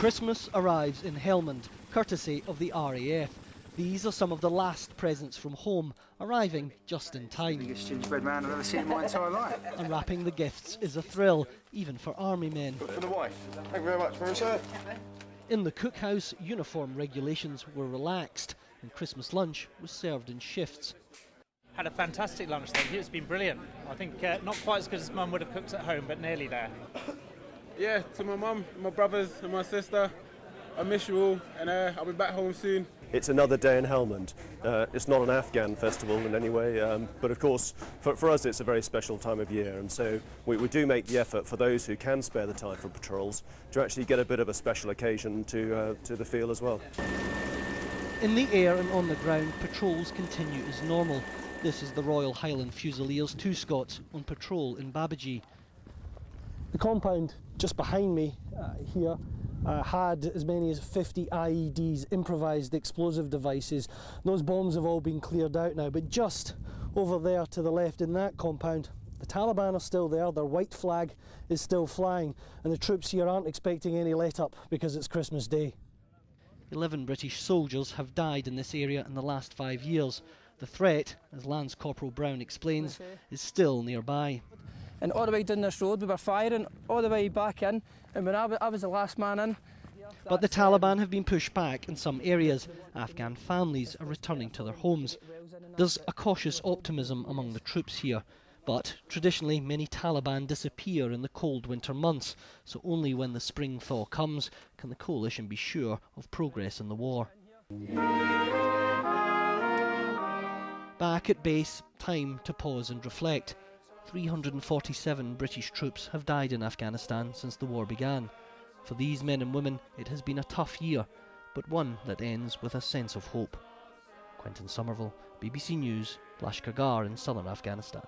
Christmas arrives in Helmand, courtesy of the RAF. These are some of the last presents from home, arriving just in time. Biggest gingerbread man I've ever seen in my entire life. Unwrapping the gifts is a thrill, even for army men. For the wife. Thank you very much, Marissa. In the cookhouse, uniform regulations were relaxed and Christmas lunch was served in shifts. Had a fantastic lunch, thank you. It's been brilliant. I think not quite as good as Mum would have cooked at home, but nearly there. Yeah, to my mum, my brothers and my sister, I miss you all, and I'll be back home soon. It's another day in Helmand. It's not an Afghan festival in any way, but of course for us it's a very special time of year, and so we do make the effort for those who can spare the time for patrols to actually get a bit of a special occasion to the field as well. In the air and on the ground, patrols continue as normal. This is the Royal Highland Fusiliers, 2 Scots, on patrol in Babaji. The compound just behind me here had as many as 50 IEDs, improvised explosive devices. Those bombs have all been cleared out now, but just over there to the left in that compound, the Taliban are still there, their white flag is still flying, and the troops here aren't expecting any let-up because it's Christmas Day. 11 British soldiers have died in this area in the last 5 years. The threat, as Lance Corporal Brown explains, is still nearby. And all the way down this road we were firing all the way back in, and when I was the last man in. But the Taliban have been pushed back in some areas. Afghan families are returning to their homes. There's a cautious optimism among the troops here, but traditionally many Taliban disappear in the cold winter months, so only when the spring thaw comes can the coalition be sure of progress in the war. Back at base, time to pause and reflect. 347 British troops have died in Afghanistan since the war began. For these men and women, it has been a tough year, but one that ends with a sense of hope. Quentin Somerville, BBC News, Lashkargah in southern Afghanistan.